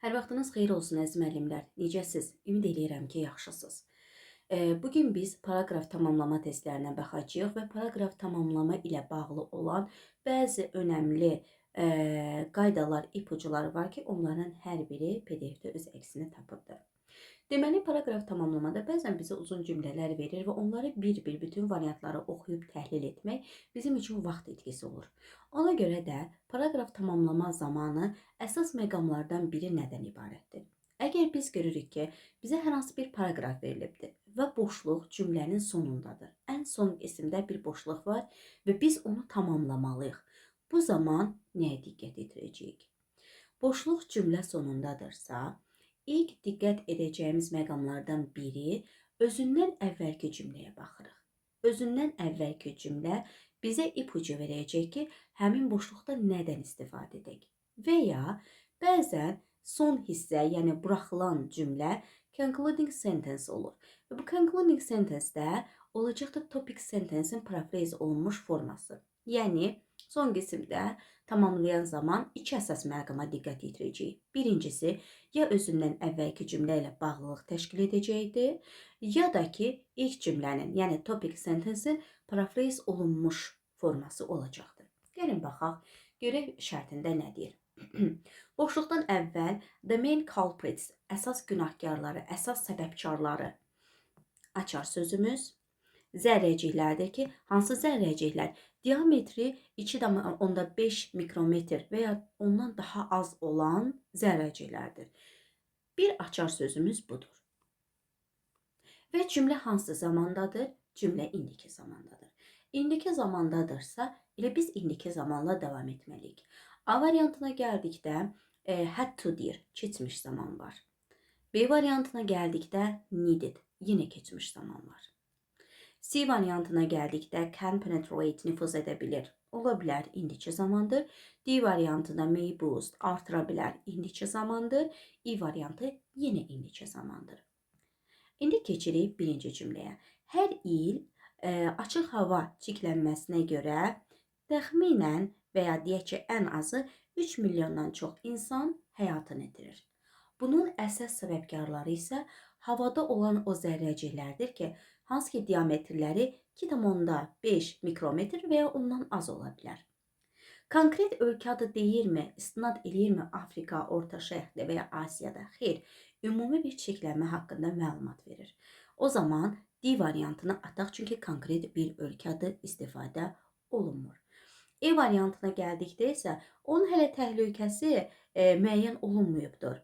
Hər vaxtınız xeyir olsun əziz müəllimlər. Necəsiz? Ümid edirəm ki, yaxşısınız. Bugün biz paraqraf tamamlama testlərinə baxacağıq və paraqraf tamamlama ilə bağlı olan bəzi önəmli qaydalar, ipucular var ki, onların hər biri PDF-də öz əksini tapıbdır. Deməli, paraqraf tamamlamada bəzən bizə uzun cümlələr verir və onları bir-bir bütün variantları oxuyub təhlil etmək bizim üçün vaxt itkisi olur. Ona görə də paraqraf tamamlama zamanı əsas məqamlardan biri nədən ibarətdir? Əgər biz görürük ki, bizə hər hansı bir paraqraf verilibdir və boşluq cümlənin sonundadır. Ən son qismdə bir boşluq var və biz onu tamamlamalıyıq. Bu zaman nəyə diqqət yetirəcəyik? Boşluq cümlə sonundadırsa, İlk diqqət edəcəyimiz məqamlardan biri özündən əvvəlki cümləyə baxırıq. Özündən əvvəlki cümlə bizə ipucu verəcək ki, həmin boşluqda nədən istifadə edək. Və ya bəzən son hissə, yəni buraxılan cümlə concluding sentence olur. Və bu concluding sentence-də olacaqdır topic sentence-in paraphrase olunmuş forması. Yəni son qismdə tamamlayan zaman iki əsas məqama diqqət yetirəcəyik. Birincisi, ya özündən əvvəlki cümlə ilə bağlılıq təşkil edəcəkdir, ya da ki, ilk cümlənin, yəni topic sentence-in paraphrase olunmuş forması olacaqdır. Gəlin baxaq, görək şərtində nə deyir. Boşluqdan əvvəl the main culprits, əsas günahkarları, əsas səbəbkarları açar sözümüz zərrəciklərdir ki, hansı zərrəciklər? Diametri 2,5 mikrometr və ya ondan daha az olan zərrəciklərdir. Bir açar sözümüz budur. Və cümlə hansı zamandadır? Cümlə indiki zamandadır. İndiki zamandadırsa, elə biz indiki zamanla davam etməliyik. A variantına gəldikdə had to deyir, keçmiş zaman var. B variantına gəldikdə needed, yenə keçmiş zaman var. C variantına gəldikdə can penetrate, nüfuz edə bilir. Ola bilər, indiki zamandır. D variantına may boost, artıra bilər, indiki zamandır. E variantı yenə indiki zamandır. İndi keçirik birinci cümləyə. Hər il açıq hava çirklənməsinə görə təxminən və ya deyək ki, ən azı 3 milyondan çox insan həyatını itirir. Bunun əsas səbəbkarları isə havada olan o zərrəciklərdir ki, hansı ki diametrləri 2,5 mikrometr və ya ondan az ola bilər. Konkret ölkə adı deyirmi, istinad eləyirmi Afrika, Orta Şərqdə və ya Asiyada? Xeyr, ümumi bir çirklənmə haqqında məlumat verir. O zaman D variantını ataq, çünki konkret bir ölkə adı istifadə olunmur. E variantına gəldikdə isə onun hələ təhlükəsi müəyyən olunmayıbdır.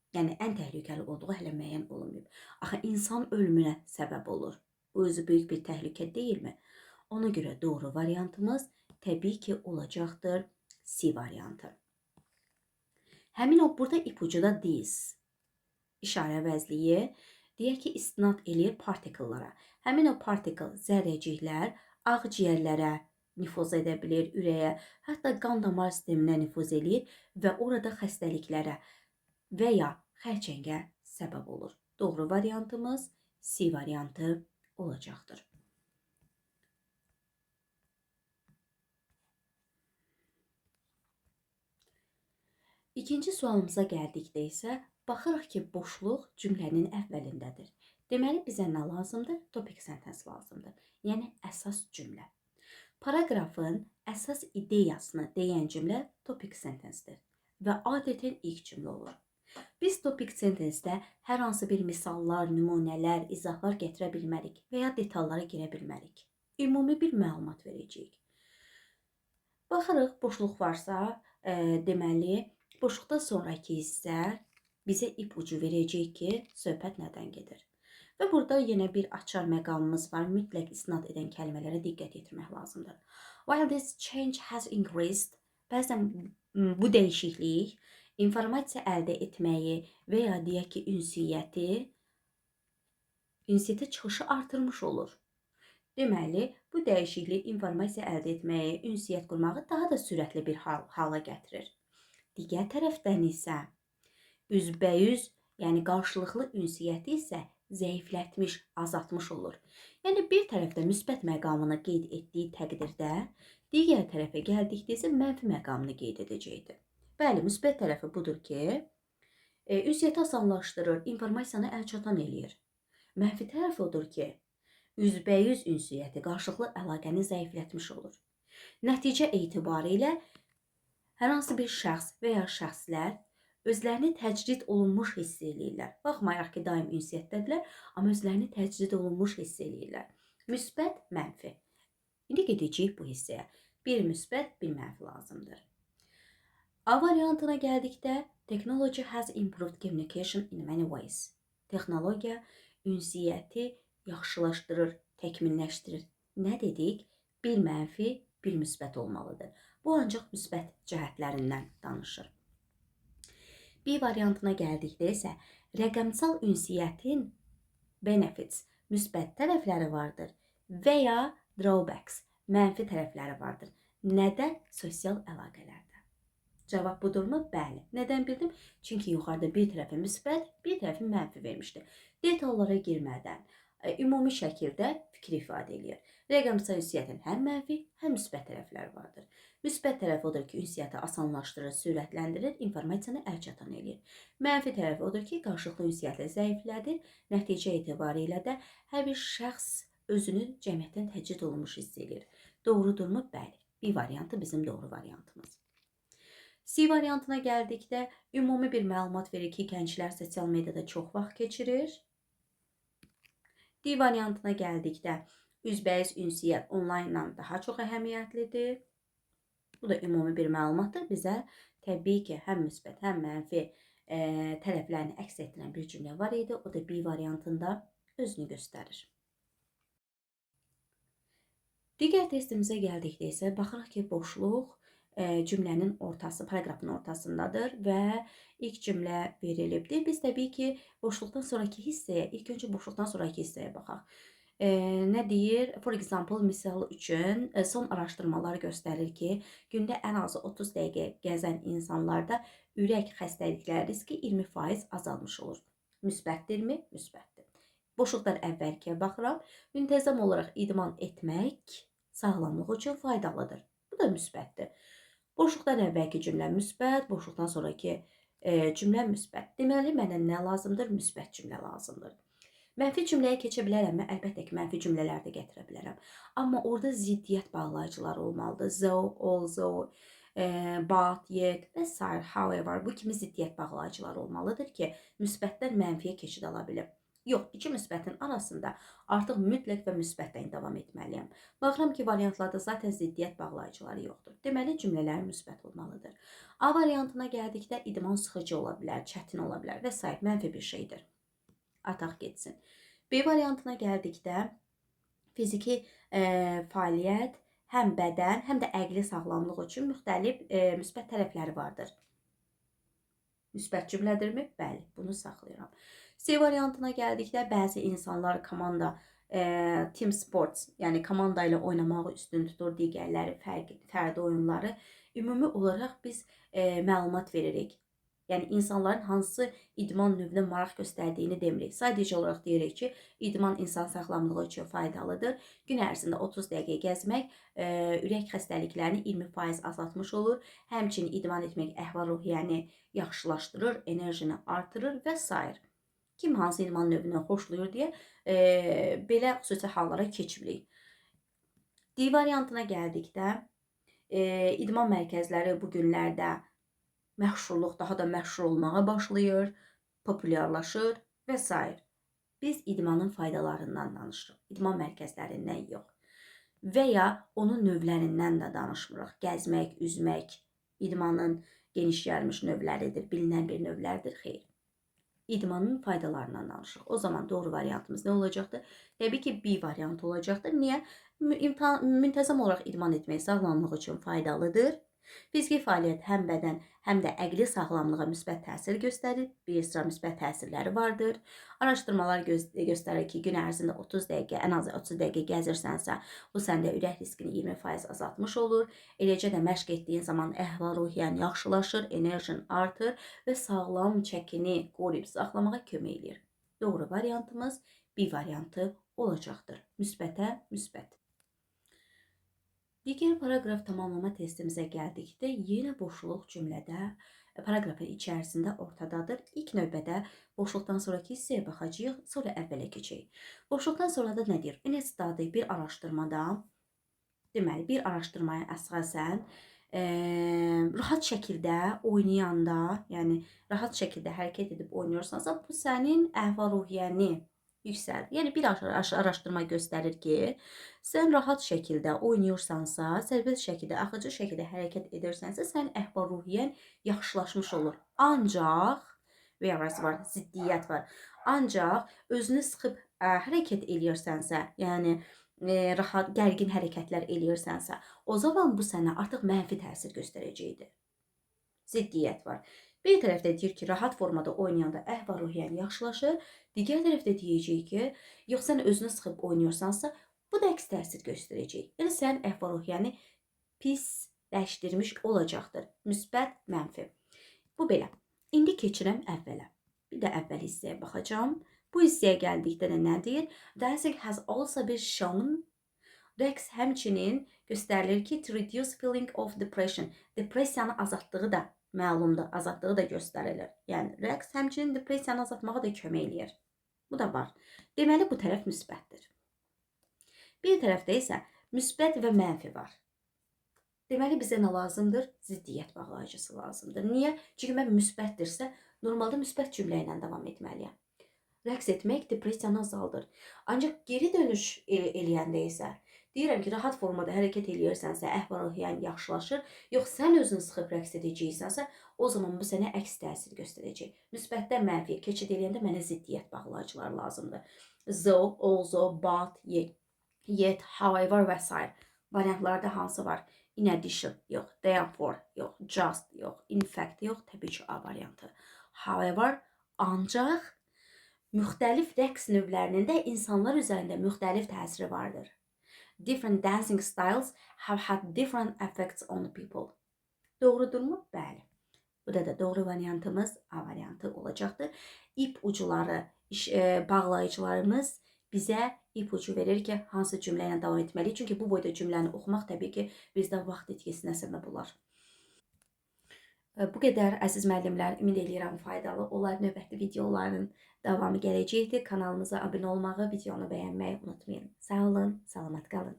Yəni, ən təhlükəli olduğu hələ müəyyən olunmayıb. Axı, insan ölümünə səbəb olur. Bu özü böyük bir təhlükə deyilmi? Ona görə doğru variantımız təbii ki, olacaqdır C variantı. Həmin o, burada ipucuda this. İşarə vəzliyi, deyək ki, istinad eləyir partikıllara. Həmin o partikel, zərrəciklər, ağciyərlərə nüfuz edə bilir, ürəyə, hətta qan damar sisteminə nüfuz eləyir və orada xəstəliklərə və ya xərçəngə səbəb olur. Doğru variantımız C variantı olacaqdır. İkinci sualımıza gəldikdə isə baxırıq ki, boşluq cümlənin əvvəlindədir. Deməli, bizə nə lazımdır? Topic sentence lazımdır. Yəni, əsas cümlə. Paraqrafın əsas ideyasını deyən cümlə topic sentencedir və adətən ilk cümlə olur. Biz topic sentence-də hər hansı bir misallar, nümunələr, izahlar gətirə bilmərik və ya detallara girə bilmərik. Ümumi bir məlumat verəcəyik. Baxırıq, boşluq varsa, deməli, boşluqda sonraki hissə bizə ipucu verəcək ki, söhbət nədən gedir. Və burada yenə bir açar məqamımız var. Mütləq istinad edən kəlmələrə diqqət yetirmək lazımdır. While this change has increased, bəzən bu dəyişiklik informasiya əldə etməyi və ya deyək ki, ünsiyyətə çıxışı artırmış olur. Deməli, bu dəyişiklik informasiya əldə etməyi, ünsiyyət qurmağı daha da sürətli bir hala gətirir. Digər tərəfdən isə üzbəyüz, yəni qarşılıqlı ünsiyyəti isə zəiflətmiş, azaltmış olur. Yəni, bir tərəfdə müsbət məqamını qeyd etdiyi təqdirdə, digər tərəfə gəldikdə isə mənfi məqamını qeyd edəcəkdir. Bəli, müsbət tərəfi budur ki, Ünsiyyəti asanlaşdırır, informasiyanı əlçatan eləyir. Mənfi tərəfi odur ki, üzbəyüz ünsiyyəti qarşılıqlı əlaqəni zəiflətmiş olur. Nəticə etibarilə hər hansı bir şəxs və ya şəxslər özlərini təcrid olunmuş hiss eləyirlər. Baxmayaraq ki, daim ünsiyyətdədirlər, amma özlərini təcrid olunmuş hiss eləyirlər. Müsbət, mənfi. İndi gedəcəyik bu hissəyə. Bir müsbət, bir mənfi lazımdır. A variantına gəldikdə, technology has improved communication in many ways. Texnologiya ünsiyyəti yaxşılaşdırır, təkmilləşdirir. Nə dedik? Bir mənfi, bir müsbət olmalıdır. Bu ancaq müsbət cəhətlərindən danışır. B variantına gəldikdə isə, rəqəmsal ünsiyyətin benefits, müsbət tərəfləri vardır və ya drawbacks, mənfi tərəfləri vardır. Nədən? Sosial əlaqələrdə. Cavab budurmu? Bəli. Nədən bildim? Çünki yuxarıda bir tərəfi müsbət, bir tərəfi mənfi vermişdi. Detallara girmədən ümumi şəkildə fikir ifadə edir. Rəqəmsal ünsiyyətin həm mənfi, həm müsbət tərəfləri vardır. Müsbət tərəfi odur ki, ünsiyyəti asanlaşdırır, sürətləndirir, informasiyanı əlçatan edir. Mənfi tərəfi odur ki, qarşılıqlı ünsiyyəti zəiflədir. Nəticə etibarilə də hər bir şəxs özünü cəmiyyətdən təcrid olunmuş hiss edir. Doğrudurmu? Bəli. B variantı bizim doğru variantımız. C variantına gəldikdə, ümumi bir məlumat verir ki, gənclər sosial mediada çox vaxt keçirir. D variantına gəldikdə, üzbəyiz ünsiyyət onlaynla daha çox əhəmiyyətlidir. Bu da ümumi bir məlumatdır. Bizə təbii ki, həm müsbət, həm mənfi tərəflərini əks etdirən bir cümlə var idi. O da B variantında özünü göstərir. Digər testimizə gəldikdə isə, baxırıq ki, boşluq cümlənin ortası, paragrafın ortasındadır və ilk cümlə verilibdir. Biz təbii ki, boşluqdan sonraki hissəyə, ilk öncə boşluqdan sonraki hissəyə baxaq. Nə deyir? For example, misal üçün, son araşdırmalar göstərir ki, gündə ən azı 30 dəqiqə gəzən insanlarda ürək xəstəlikləri riski 20% azalmış olur. Müsbətdirmi? Müsbətdir. Boşluqdan əvvəlkiyə baxıram. Müntəzəm olaraq idman etmək sağlamlıq üçün faydalıdır. Bu da müsbətdir. Boşluqdan əvvəlki cümlə müsbət, boşluqdan sonraki cümlə müsbət. Deməli, mənə nə lazımdır? Müsbət cümlə lazımdır. Mənfi cümləyə keçə bilərəmmi? Əlbəttə ki, mənfi cümlələr də gətirə bilərəm. Amma orada ziddiyyət bağlayıcılar olmalıdır. Though, although, but, yet və s. However, bu kimi ziddiyyət bağlayıcılar olmalıdır ki, müsbətdən mənfiyə keçid ala bilim. Yox, iki müsbətin arasında artıq mütləq və müsbətdən davam etməliyəm. Baxıram ki, variantlarda zaten ziddiyyət bağlayıcıları yoxdur. Deməli, cümlələr müsbət olmalıdır. A variantına gəldikdə idman sıxıcı ola bilər, çətin ola bilər və s. mənfi bir şeydir. Ataq getsin. B variantına gəldikdə fiziki fəaliyyət həm bədən, həm də əqli sağlamlıq üçün müxtəlif müsbət tərəfləri vardır. Müsbət cümlədirmi? Bəli, bunu saxlayıram. C variantına gəldikdə bəzi insanlar komanda team sports, yəni komanda ilə oynamağı üstün tutur, digərləri fərdi oyunları. Ümumi olaraq biz məlumat veririk. Yəni insanların hansı idman növünə maraq göstərdiyini demirik. Sadəcə olaraq deyirik ki, idman insan sağlamlığı üçün faydalıdır. Gün ərzində 30 dəqiqə gəzmək ürək xəstəliklərini 20% azaltmış olur. Həmçinin idman etmək əhval-ruhiyyəni yaxşılaşdırır, enerjini artırır və s. Kim hansı idman növündən xoşlayır deyə belə xüsusi hallara keçirik. D variantına gəldikdə, idman mərkəzləri bu günlərdə məşhurluq daha da məşhur olmağa başlayır, populyarlaşır və s. Biz idmanın faydalarından danışırıq, idman mərkəzlərindən yox. Və ya onun növlərindən də danışmırıq. Gəzmək, üzmək idmanın geniş yayılmış növləridir, bilinən bir növlərdir, xeyr. İdmanın faydalarından danışırıq. O zaman doğru variantımız nə olacaqdır? Təbii ki, B variantı olacaqdır. Niyə? Müntəzəm olaraq idman etmək sağlamlıq üçün faydalıdır. Fiziki fəaliyyət həm bədən, həm də əqli sağlamlığa müsbət təsir göstərir. Bir sıra müsbət təsirləri vardır. Araşdırmalar göstərir ki, gün ərzində 30 dəqiqə, ən azı 30 dəqiqə gəzirsənsə, bu səndə ürək riskini 20% azaltmış olur. Eləcə də məşq etdiyin zaman əhval-ruhiyyən yaxşılaşır, enerjin artır və sağlam çəkini qoruyub saxlamağa kömək edir. Doğru variantımız B variantı olacaqdır. Müsbətə müsbət. Digər paragraf tamamlama testimizə gəldikdə yenə boşluq cümlədə paragrafın içərisində ortadadır. İlk növbədə boşluqdan sonraki hissəyə baxacağıq, sonra əvvələ keçək. Boşluqdan sonra da nə deyir? In study bir araşdırmada, deməli bir araşdırmaya əsasən rahat şəkildə oynayanda, yəni rahat şəkildə hərəkət edib oynayırsansa, bu sənin əhval-ruhiyyəni yüksəldir. Yəni bir araşdırma göstərir ki, sən rahat şəkildə oynayırsansa, sərbəst şəkildə, axıcı şəkildə hərəkət edirsənsə, sənin əhval-ruhiyyən yaxşılaşmış olur. Ancaq whereas var, ziddiyyət var. Ancaq özünü sıxıb hərəkət edirsənsə, yəni rahat, gərgin hərəkətlər edirsənsə, o zaman bu sənə artıq mənfi təsir göstərəcəkdir. Ziddiyyət var. Bir tərəfdə deyir ki, rahat formada oynayanda əhval-ruhiyyən yaxşılaşır. Digər tərəfdə deyəcək ki, yox sən özünü sıxıb oynayırsansa, bu da əks təsir göstərəcək. Yəni sənin əhval-ruhiyyəni pisləşdirmiş olacaqdır. Müsbət, mənfi. Bu belə. İndi keçirəm əvvələ. Bir də əvvəl hissəyə baxacağam. Bu hissəyə gəldikdə də nə deyir? Dancing has also been shown. Rəqs həmçinin göstərilir ki, to reduce feeling of depression. Depressiyanı azaltdığı da məlumdur, azaltdığı da göstərilir. Yəni rəqs həmçinin depressiyanı azaltmağa da kömək eləyir. Bu da var. Deməli bu tərəf müsbətdir. Bir tərəfdə isə müsbət və mənfi var. Deməli bizə nə lazımdır? Ziddiyyət bağlayıcısı lazımdır. Niyə? Çünki mən müsbətdirsə, normalda müsbət cümlə ilə davam etməliyəm. Rəqs etmək depressiyanı azaldır. Ancaq geri dönüş eləyəndə isə deyirəm ki, rahat formada hərəkət eləyirsənsə, əhval-ruhiyyən yaxşılaşır. Yox, sən özünü sıxıb rəqs edəcəksənsə, o zaman bu sənə əks təsir göstərəcək. Müsbətdən mənfiyə keçid eləyəndə mənə ziddiyyət bağlayıcılar lazımdır. Though, also, but, yet, however və s. variantlarda hansı var? In addition, yox. Therefore, yox. Just, yox. In fact, yox. Təbii ki, A variantı. However, ancaq müxtəlif rəqs növlərinin də insanlar üzərində müxtəlif təsiri vardır. Different dancing styles have had different effects on people. Doğrudurmu? Bəli. Burada da doğru variantımız A variantı olacaqdır. İp ucuları, bağlayıcılarımız bizə ipucu verir ki, hansı cümlə ilə davam etməliyik. Çünki bu boyda cümləni oxumaq təbii ki, bizdə vaxt itkisinə səbəb olar. Bu qədər əziz müəllimlər, ümid edirəm faydalı olar. Növbəti videoların davamı gələcəkdir. Kanalımıza abunə olmağı, videonu bəyənməyi unutmayın. Sağ olun, salamat qalın.